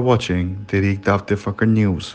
are watching Tehreek Daavat Fakr News.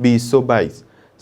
2022।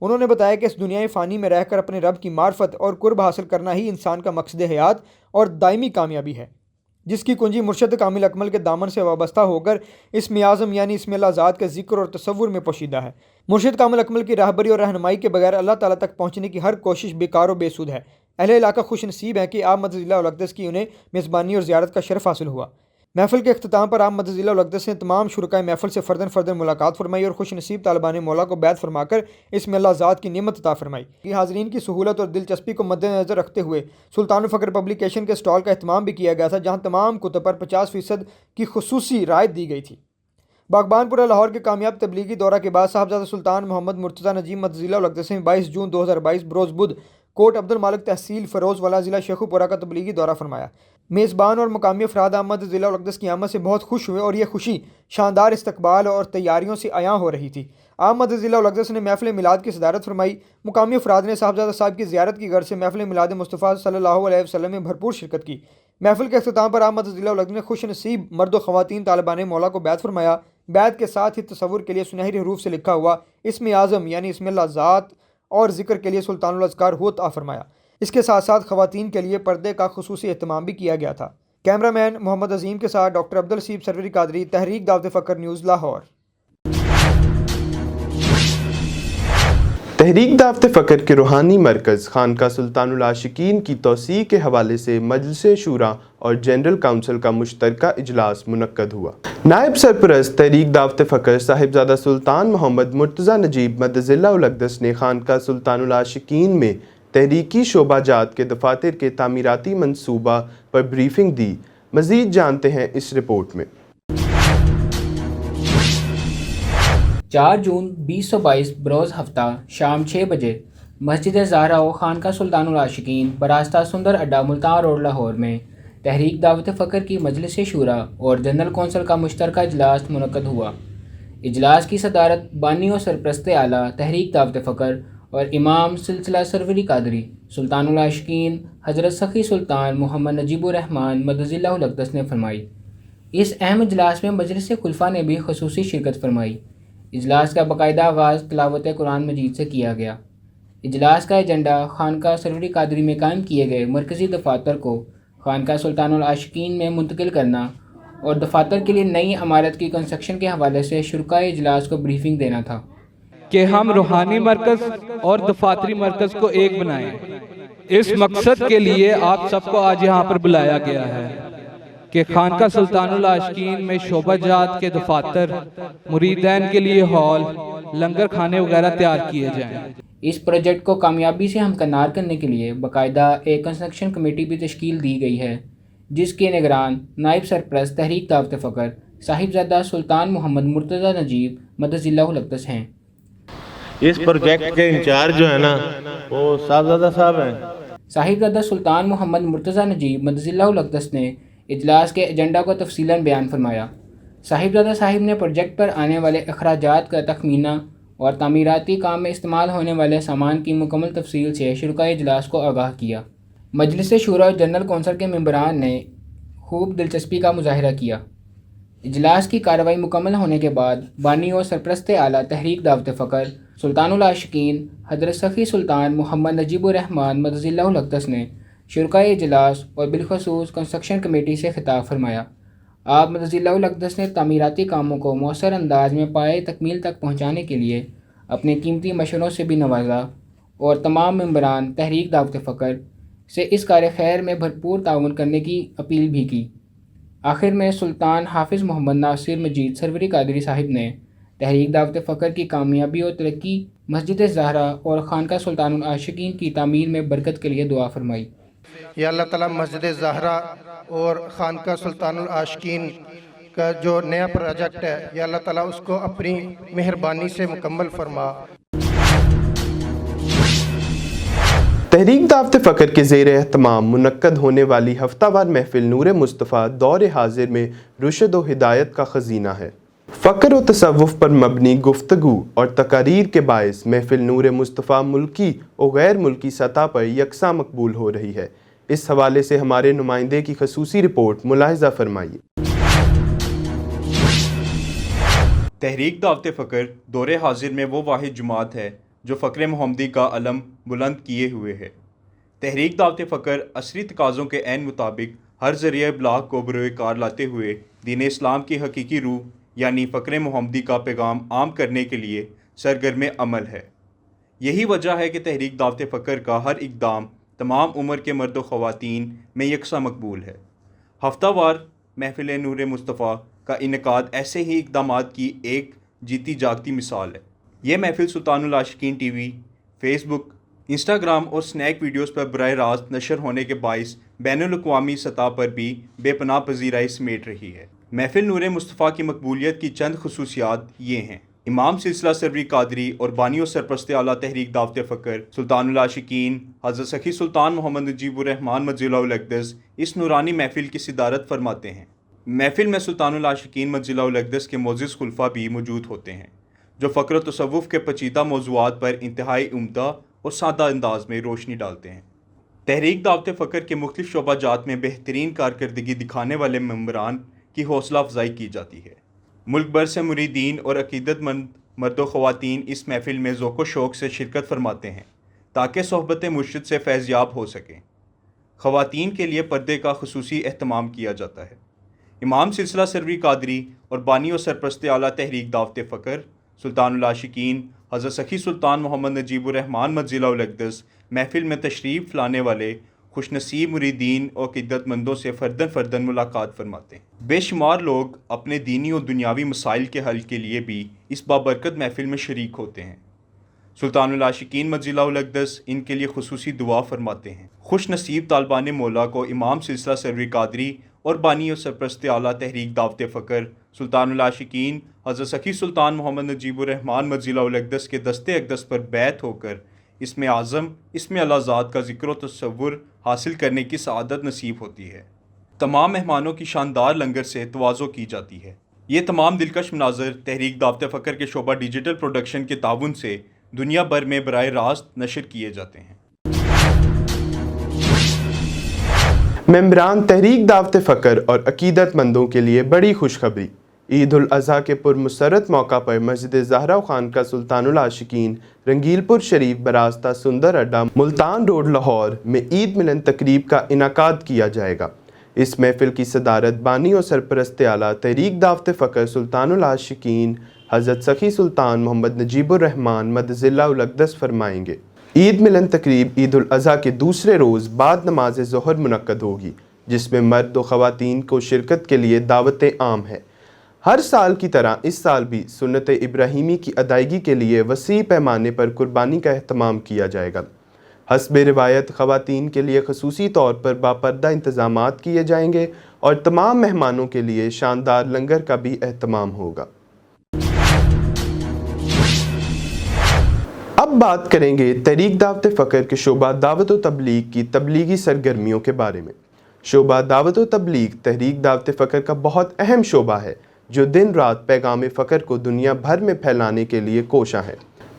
انہوں نے بتایا کہ اس دنیا فانی میں رہ کر اپنے رب کی معرفت اور قرب حاصل کرنا ہی انسان کا مقصد حیات اور دائمی کامیابی ہے، جس کی کنجی مرشد کامل اکمل کے دامن سے وابستہ ہو کر اسم اعظم یعنی اسم اللہ ذات کے ذکر اور تصور میں پوشیدہ ہے۔ مرشد کامل اکمل کی راہبری اور رہنمائی کے بغیر اللہ تعالیٰ تک پہنچنے کی ہر کوشش بیکار و بے سود ہے۔ اہل علاقہ خوش نصیب ہیں کہ آپ مدد اللہ الاقدس کی انہیں میزبانی اور زیارت کا شرف حاصل ہوا۔ محفل کے اختتام پر آپ مدد اللہ الاقدس نے تمام شرکائے محفل سے فرداً ملاقات فرمائی اور خوش نصیب طالبان مولا کو بیعت فرما کر اسم اللہ ذات کی نعمت عطا فرمائی۔ یہ حاضرین کی سہولت اور دلچسپی کو مد نظر رکھتے ہوئے سلطان الفقر پبلیکیشن کے اسٹال کا اہتمام بھی کیا گیا تھا، جہاں تمام کتب پر 50% کی خصوصی رعایت دی گئی تھی۔ باغبان پورہ لاہور کے کامیاب تبلیغی دورہ کے بعد صاحبزادہ سلطان محمد مرتضیٰ نجیب مدد اللہ الاقدس نے 22 جون 2022 بروز بدھ کوٹ عبد المالک تحصیل فیروز والا ضلع شیخوپورہ کا تبلیغی دورہ فرمایا۔ میزبان اور مقامی افراد احمد ضلع الاقدس کی آمد سے بہت خوش ہوئے اور یہ خوشی شاندار استقبال اور تیاریوں سے عیاں ہو رہی تھی۔ احمد ضلع الاقدس نے محفل میلاد کی صدارت فرمائی۔ مقامی افراد نے صاحبزادہ صاحب کی زیارت کی غرض سے محفل میلاد مصطفیٰ صلی اللہ علیہ وسلم میں بھرپور شرکت کی۔ محفل کے اختتام پر احمد ضلع الاقدس نے خوش نصیب مرد و خواتین طالبان مولا کو بیعت فرمایا۔ بیعت کے ساتھ ہی تصور کے لیے سنہری حروف سے لکھا ہوا اسم اعظم یعنی اسم اللہ ذات اور ذکر کے لیے سلطان الاذکار ہو عطا فرمایا۔ اس کے ساتھ ساتھ خواتین کے لیے پردے کا خصوصی اہتمام بھی کیا گیا تھا۔ کیمرہ مین محمد عظیم کے ساتھ ڈاکٹر عبدالسیب سروری قادری، تحریک دعوت فکر نیوز لاہور۔ تحریک دعوت فکر کے روحانی مرکز خانقاہ سلطان العاشقین کی توسیع کے حوالے سے مجلس شورا اور جنرل کونسل کا مشترکہ اجلاس منعقد ہوا۔ نائب سرپرست تحریک دعوت فکر صاحبزادہ سلطان محمد مرتضیٰ نجیب مدد اللہ الاقدس نے خانقاہ سلطان العاشقین میں تحریکی شعبہ جات کے دفاتر کے تعمیراتی منصوبہ پر بریفنگ دی۔ مزید جانتے ہیں اس رپورٹ میں۔ 4 جون 2022 بروز ہفتہ شام 6 بجے مسجد زہرا و خانقاہ سلطان العاشقین براستہ سندر اڈا ملتان روڈ لاہور میں تحریک دعوت فکر کی مجلس شورا اور جنرل کونسل کا مشترکہ اجلاس منعقد ہوا۔ اجلاس کی صدارت بانی و سرپرست اعلیٰ تحریک دعوت فکر اور امام سلسلہ سروری قادری سلطان العاشقین حضرت سخی سلطان محمد نجیب الرحمن مدد اللہ الاقدس نے فرمائی۔ اس اہم اجلاس میں مجلس خلفاء نے بھی خصوصی شرکت فرمائی۔ اجلاس کا باقاعدہ آغاز تلاوت قرآن مجید سے کیا گیا۔ اجلاس کا ایجنڈا خانقاہ سروری قادری میں قائم کیے گئے مرکزی دفاتر کو خانقاہ سلطان العاشقین میں منتقل کرنا اور دفاتر کے لیے نئی عمارت کی کنسٹرکشن کے حوالے سے شرکائے اجلاس کو بریفنگ دینا تھا کہ ہم روحانی مرکز اور دفاتری مرکز کو ایک بنائیں۔ اس مقصد کے لیے آپ سب کو آج یہاں پر بلایا گیا ہے کہ خانقاہ سلطان العاشقین میں شعبہ جات کے دفاتر، مریدین کے لیے ہال، لنگر کھانے وغیرہ تیار کیے جائیں۔ اس پروجیکٹ کو کامیابی سے ہمکنار کرنے کے لیے باقاعدہ ایک کنسٹرکشن کمیٹی بھی تشکیل دی گئی ہے، جس کے نگران نائب سرپرست تحریک دعوت فکر صاحبزادہ سلطان محمد مرتضیٰ نجیب مدد اللہ الاقدس ہیں۔ اس پروجیکٹ کے انچارج جو ہے نا وہ صاحبزادہ صاحب ہیں۔ صاحبزادہ سلطان محمد مرتضیٰ نجیب مدد اللہ الاقدس نے اجلاس کے ایجنڈا کو تفصیلاً بیان فرمایا۔ صاحبزادہ صاحب نے پروجیکٹ پر آنے والے اخراجات کا تخمینہ اور تعمیراتی کام میں استعمال ہونے والے سامان کی مکمل تفصیل سے شرکائے اجلاس کو آگاہ کیا۔ مجلس شورا اور جنرل کونسل کے ممبران نے خوب دلچسپی کا مظاہرہ کیا۔ اجلاس کی کارروائی مکمل ہونے کے بعد بانی و سرپرست اعلیٰ تحریک دعوت فکر سلطان العاشقین حضرت سخی سلطان محمد نجیب الرحمن مدد اللہ الاقدس نے شرکائے اجلاس اور بالخصوص کنسٹرکشن کمیٹی سے خطاب فرمایا۔ آپ مدد اللہ الاقدس نے تعمیراتی کاموں کو مؤثر انداز میں پائے تکمیل تک پہنچانے کے لیے اپنے قیمتی مشوروں سے بھی نوازا اور تمام ممبران تحریک دعوت فکر سے اس کار خیر میں بھرپور تعاون کرنے کی اپیل بھی کی۔ آخر میں سلطان حافظ محمد ناصر مجید سروری قادری صاحب نے تحریک دعوت فکر کی کامیابی اور ترقی، مسجد زہرا اور خانقاہ سلطان العاشقین کی تعمیر میں برکت کے لیے دعا فرمائی۔ یا اللہ تعالیٰ مسجد زہرا اور خانقاہ سلطان العاشقین کا جو نیا پروجیکٹ ہے، یا اللہ تعالیٰ اس کو اپنی مہربانی سے مکمل فرما۔ تحریک دعوت فکر کے زیر اہتمام منعقد ہونے والی ہفتہ وار محفل نور مصطفیٰ دور حاضر میں رشد و ہدایت کا خزینہ ہے۔ فکر و تصوف پر مبنی گفتگو اور تقاریر کے باعث محفل نور مصطفیٰ ملکی و غیر ملکی سطح پر یکساں مقبول ہو رہی ہے۔ اس حوالے سے ہمارے نمائندے کی خصوصی رپورٹ ملاحظہ فرمائیے۔ تحریک دعوت فکر دور حاضر میں وہ واحد جماعت ہے جو فقر محمدی کا علم بلند کیے ہوئے ہے۔ تحریک دعوت فقر عصری تقاضوں کے عین مطابق ہر ذریعہ ابلاغ کو بروئے کار لاتے ہوئے دین اسلام کی حقیقی روح یعنی فقر محمدی کا پیغام عام کرنے کے لیے سرگرم عمل ہے۔ یہی وجہ ہے کہ تحریک دعوت فقر کا ہر اقدام تمام عمر کے مرد و خواتین میں یکساں مقبول ہے۔ ہفتہ وار محفل نور مصطفیٰ کا انعقاد ایسے ہی اقدامات کی ایک جیتی جاگتی مثال ہے۔ یہ محفل سلطان العاشقین ٹی وی، فیس بک، انسٹاگرام اور سنیک ویڈیوز پر براہ راست نشر ہونے کے باعث بین الاقوامی سطح پر بھی بے پناہ پذیرائی سمیٹ رہی ہے۔ محفل نور مصطفیٰ کی مقبولیت کی چند خصوصیات یہ ہیں۔ امام سلسلہ سروری قادری اور بانی و سرپرست اعلیٰ تحریک دعوت فقر سلطان العاشقین حضرت سخی سلطان محمد نجیب الرحمن مدظلہ الاقدس اس نورانی محفل کی صدارت فرماتے ہیں۔ محفل میں سلطان العاشقین مدظلہ الاقدس کے معزز خلفاء بھی موجود ہوتے ہیں، جو فقر و تصوف کے پیچیدہ موضوعات پر انتہائی عمدہ اور سادہ انداز میں روشنی ڈالتے ہیں۔ تحریک دعوت فقر کے مختلف شعبہ جات میں بہترین کارکردگی دکھانے والے ممبران کی حوصلہ افزائی کی جاتی ہے۔ ملک بھر سے مریدین اور عقیدت مند مرد و خواتین اس محفل میں ذوق و شوق سے شرکت فرماتے ہیں تاکہ صحبت مرشد سے فیض یاب ہو سکیں۔ خواتین کے لیے پردے کا خصوصی اہتمام کیا جاتا ہے۔ امام سلسلہ سروری قادری اور بانی و سرپرست اعلیٰ تحریک دعوت فقر سلطان العاشقین حضرت سخی سلطان محمد نجیب الرحمن مدظلہ الاقدس محفل میں تشریف لانے والے خوش نصیب مریدین اور عقیدت مندوں سے فرداً ملاقات فرماتے ہیں۔ بے شمار لوگ اپنے دینی اور دنیاوی مسائل کے حل کے لیے بھی اس بابرکت محفل میں شریک ہوتے ہیں۔ سلطان العاشقین مدظلہ الاقدس ان کے لیے خصوصی دعا فرماتے ہیں۔ خوش نصیب طالبان مولا کو امام سلسلہ سروری قادری اور بانی و سرپرست اعلیٰ تحریک دعوت فقر سلطان العاشقین حضرت سخی سلطان محمد نجیب الرحمن مدظلہ الاقدس کے دستے اقدس پر بیعت ہو کر اسم اعظم اسم اللہ ذات کا ذکر و تصور حاصل کرنے کی سعادت نصیب ہوتی ہے۔ تمام مہمانوں کی شاندار لنگر سے تواضع کی جاتی ہے۔ یہ تمام دلکش مناظر تحریک دعوت فقر کے شعبہ ڈیجیٹل پروڈکشن کے تعاون سے دنیا بھر میں براہ راست نشر کیے جاتے ہیں۔ ممبران تحریک دعوت فقر اور عقیدت مندوں کے لیے بڑی خوشخبری۔ عید الاضحیٰ کے پرمسرت موقع پر مسجد زہرا خانقاہ سلطان العاشقین رنگیل پور شریف براستہ سندر اڈا ملتان روڈ لاہور میں عید ملن تقریب کا انعقاد کیا جائے گا۔ اس محفل کی صدارت بانی و سرپرست اعلیٰ تحریک دعوت فقر سلطان العاشقین حضرت سخی سلطان محمد نجیب الرحمن مدظلہ الاقدس فرمائیں گے۔ عید ملن تقریب عید الاضحیٰ کے دوسرے روز بعد نماز ظہر منعقد ہوگی، جس میں مرد و خواتین کو شرکت کے لیے دعوت عام ہے۔ ہر سال کی طرح اس سال بھی سنت ابراہیمی کی ادائیگی کے لیے وسیع پیمانے پر قربانی کا اہتمام کیا جائے گا۔ حسب روایت خواتین کے لیے خصوصی طور پر باپردہ انتظامات کیے جائیں گے اور تمام مہمانوں کے لیے شاندار لنگر کا بھی اہتمام ہوگا۔ اب بات کریں گے تحریک دعوت فقر کے شعبہ دعوت و تبلیغ کی تبلیغی سرگرمیوں کے بارے میں۔ شعبہ دعوت و تبلیغ تحریک دعوت فقر کا بہت اہم شعبہ ہے، جو دن رات پیغام فقر کو دنیا بھر میں پھیلانے کے لیے کوشاں ہے۔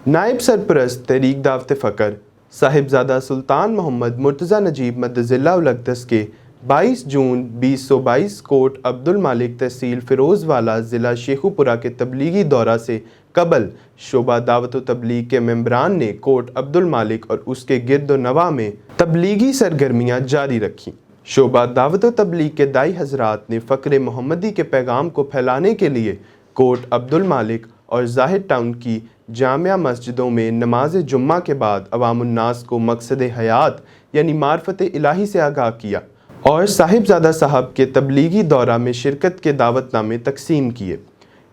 نائب سرپرست تحریک دعوت فقر صاحبزادہ سلطان محمد مرتضیٰ نجیب مدظلہ الاقدس کے 22 جون 2022 کوٹ عبد المالک تحصیل فیروز والا ضلع شیخوپورہ کے تبلیغی دورہ سے قبل شعبہ دعوت و تبلیغ کے ممبران نے کوٹ عبد المالک اور اس کے گرد و نواح میں تبلیغی سرگرمیاں جاری رکھیں۔ شعبہ دعوت و تبلیغ کے داعی حضرات نے فقر محمدی کے پیغام کو پھیلانے کے لیے کوٹ عبد المالک اور زاہد ٹاؤن کی جامع مسجدوں میں نماز جمعہ کے بعد عوام الناس کو مقصد حیات یعنی معرفت الہی سے آگاہ کیا اور صاحبزادہ صاحب کے تبلیغی دورہ میں شرکت کے دعوت نامے تقسیم کیے۔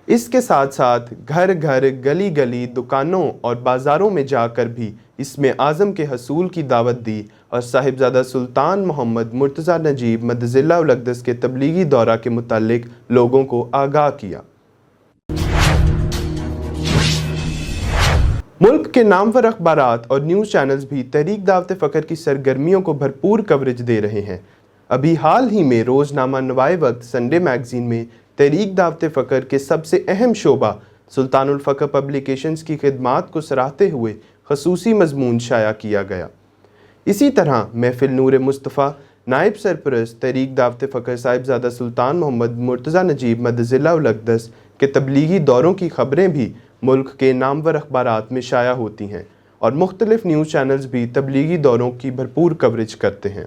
اس کے ساتھ ساتھ گھر گھر گلی گلی دکانوں اور بازاروں میں جا کر بھی اسم اعظم کے حصول کی دعوت دی اور صاحبزادہ سلطان محمد مرتضیٰ نجیب مدظلہ الاقدس کے تبلیغی دورہ کے متعلق لوگوں کو آگاہ کیا۔ ملک کے نامور اخبارات اور نیوز چینلز بھی تحریک دعوت فقر کی سرگرمیوں کو بھرپور کوریج دے رہے ہیں۔ ابھی حال ہی میں روزنامہ نوائے وقت سنڈے میگزین میں تحریک دعوت فقر کے سب سے اہم شعبہ سلطان الفقر پبلیکیشنز کی خدمات کو سراہتے ہوئے خصوصی مضمون شائع کیا گیا۔ اسی طرح محفل نور مصطفیٰ نائب سرپرست تحریک دعوت فقر صاحبزادہ سلطان محمد مرتضیٰ نجیب مدظلہ الاقدس کے تبلیغی دوروں کی خبریں بھی ملک کے نامور اخبارات میں شائع ہوتی ہیں۔ اور مختلف نیوز چینلز بھی تبلیغی دوروں کی بھرپور کوریج کرتے ہیں۔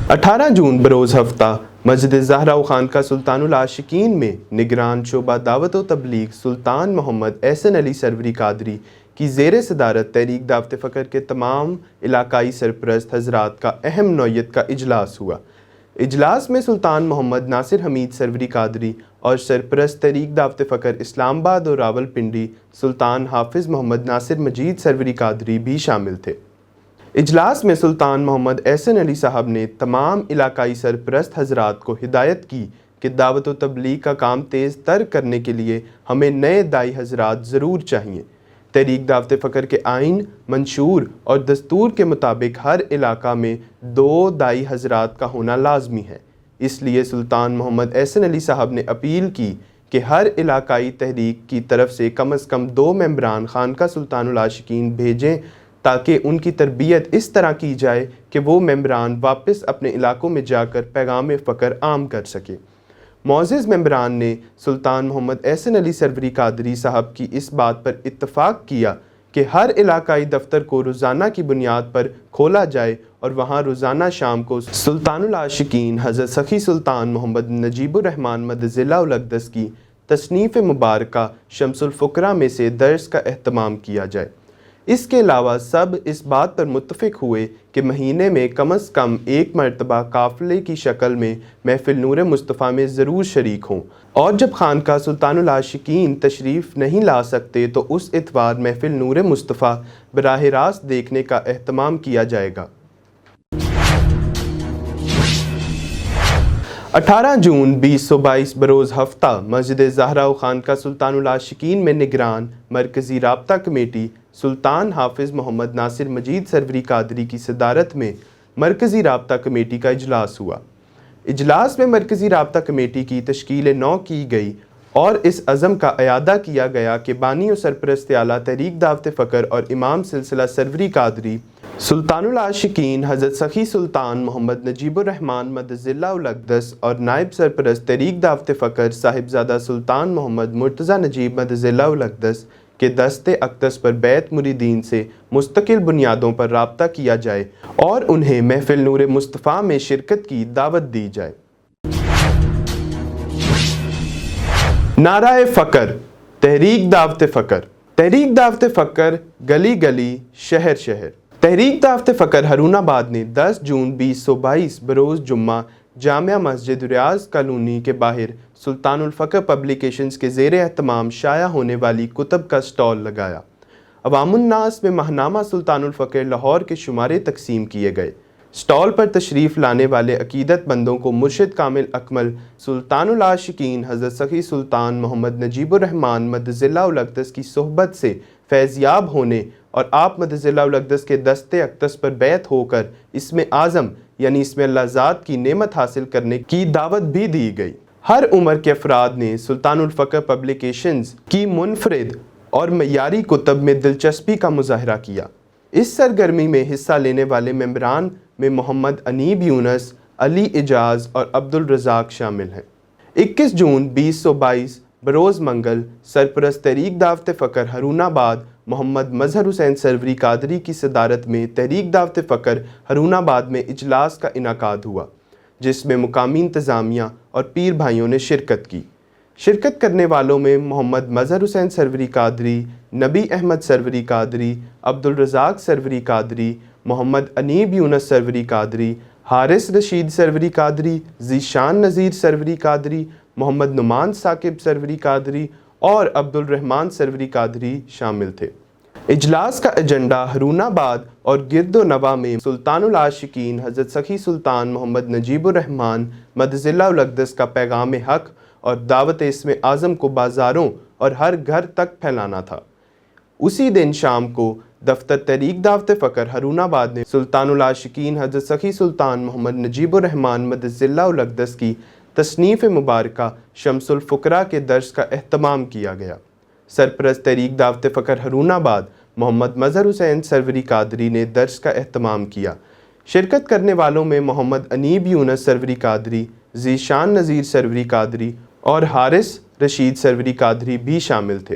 18 جون بروز ہفتہ مسجد زہرا و خانقاہ سلطان العاشقین میں نگران شعبہ دعوت و تبلیغ سلطان محمد احسن علی سروری قادری کی زیر صدارت تحریک دعوت فقر کے تمام علاقائی سرپرست حضرات کا اہم نوعیت کا اجلاس ہوا۔ اجلاس میں سلطان محمد ناصر حمید سروری قادری اور سرپرست تحریک دعوت فقر اسلام آباد اور راول پنڈی سلطان حافظ محمد ناصر مجید سروری قادری بھی شامل تھے۔ اجلاس میں سلطان محمد احسن علی صاحب نے تمام علاقائی سرپرست حضرات کو ہدایت کی کہ دعوت و تبلیغ کا کام تیز تر کرنے کے لیے ہمیں نئے دائی حضرات ضرور چاہیے۔ تحریک دعوت فقر کے آئین، منشور اور دستور کے مطابق ہر علاقہ میں 2 دائی حضرات کا ہونا لازمی ہے۔ اس لیے سلطان محمد احسن علی صاحب نے اپیل کی کہ ہر علاقائی تحریک کی طرف سے کم از کم 2 ممبران خانقاہ سلطان العاشقین بھیجیں تاکہ ان کی تربیت اس طرح کی جائے کہ وہ ممبران واپس اپنے علاقوں میں جا کر پیغام فقر عام کر سکے۔ معزز ممبران نے سلطان محمد احسن علی سروری قادری صاحب کی اس بات پر اتفاق کیا کہ ہر علاقائی دفتر کو روزانہ کی بنیاد پر کھولا جائے اور وہاں روزانہ شام کو سلطان العاشقین حضرت سخی سلطان محمد نجیب الرحمن مدظلہ الاقدس کی تصنیف مبارکہ شمس الفقراء میں سے درس کا اہتمام کیا جائے۔ اس کے علاوہ سب اس بات پر متفق ہوئے کہ مہینے میں کم از کم 1 مرتبہ قافلے کی شکل میں محفل نور مصطفیٰ میں ضرور شریک ہوں، اور جب خانقاہ سلطان العاشقین تشریف نہیں لا سکتے تو اس اتوار محفل نور مصطفیٰ براہ راست دیکھنے کا اہتمام کیا جائے گا۔ 18 جون 2022 بروز ہفتہ مسجد زہرا و خانقاہ سلطان العاشقین میں نگران مرکزی رابطہ کمیٹی سلطان حافظ محمد ناصر مجید سروری قادری کی صدارت میں مرکزی رابطہ کمیٹی کا اجلاس ہوا۔ اجلاس میں مرکزی رابطہ کمیٹی کی تشکیل نو کی گئی اور اس عزم کا اعادہ کیا گیا کہ بانی و سرپرست اعلیٰ تحریک دعوت فقر اور امام سلسلہ سروری قادری سلطان العاشقین حضرت سخی سلطان محمد نجیب الرحمن مدظلہ الاقدس اور نائب سرپرست تحریک دعوت فقر صاحبزادہ سلطان محمد مرتضیٰ نجیب مدظلہ الاقدس کے دست اقدس پر بیت مریدین سے مستقل بنیادوں پر رابطہ کیا جائے اور انہیں محفل نور مصطفیٰ میں شرکت کی دعوت دی جائے۔ نعرہ فقر، تحریک دعوت فقر۔ تحریک دعوت فقر گلی گلی، شہر شہر۔ تحریک دعوت فقر ہارون آباد نے 10 جون 2022 بروز جمعہ جامعہ مسجد ریاض کالونی کے باہر سلطان الفقر پبلیکیشنز کے زیر اہتمام شائع ہونے والی کتب کا سٹال لگایا۔ عوام الناس میں ماہنامہ سلطان الفقر لاہور کے شمارے تقسیم کیے گئے۔ سٹال پر تشریف لانے والے عقیدت مندوں کو مرشد کامل اکمل سلطان العاشقین حضرت سخی سلطان محمد نجیب الرحمن مدظلہ الاقدس کی صحبت سے فیضیاب ہونے اور آپ مدظلہ الاقدس کے دست اقدس پر بیعت ہو کر اسم اعظم یعنی اسم اللہ ذات کی نعمت حاصل کرنے کی دعوت بھی دی گئی۔ ہر عمر کے افراد نے سلطان الفقر پبلیکیشنز کی منفرد اور معیاری کتب میں دلچسپی کا مظاہرہ کیا۔ اس سرگرمی میں حصہ لینے والے ممبران میں محمد انیب یونس، علی اجاز اور عبد الرزاق شامل ہیں۔ 21 جون 2022 بروز منگل سرپرست تحریک دعوت فقر ہارون آباد محمد مظہر حسین سروری قادری کی صدارت میں تحریک دعوت فقر ہارون آباد میں اجلاس کا انعقاد ہوا، جس میں مقامی انتظامیہ اور پیر بھائیوں نے شرکت کی۔ شرکت کرنے والوں میں محمد مظہر حسین سروری قادری، نبی احمد سروری قادری، عبد الرزاق سروری قادری، محمد انیب یونس سروری قادری، حارث رشید سروری قادری، ذیشان نذیر سروری قادری، محمد نعمان ثاقب سروری قادری اور عبد الرحمن سروری قادری شامل تھے۔ اجلاس کا ایجنڈا ہارون آباد اور گرد و نواح میں سلطان العاشقین حضرت سخی سلطان محمد نجیب الرحمن مدظلہ الاقدس کا پیغام حق اور دعوت اسم اعظم کو بازاروں اور ہر گھر تک پھیلانا تھا۔ اسی دن شام کو دفتر تحریک دعوت فقر ہارون آباد نے سلطان العاشقین حضرت سخی سلطان محمد نجیب الرحمن مدظلہ الاقدس کی تصنیف مبارکہ شمس الفقراء کے درس کا اہتمام کیا گیا۔ سرپرست تحریک دعوت فقر ہارون آباد محمد مظہر حسین سروری قادری نے درس کا اہتمام کیا۔ شرکت کرنے والوں میں محمد انیب یونس سروری قادری، ذیشان نذیر سروری قادری اور حارث رشید سروری قادری بھی شامل تھے۔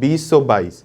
2022।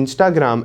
Instagram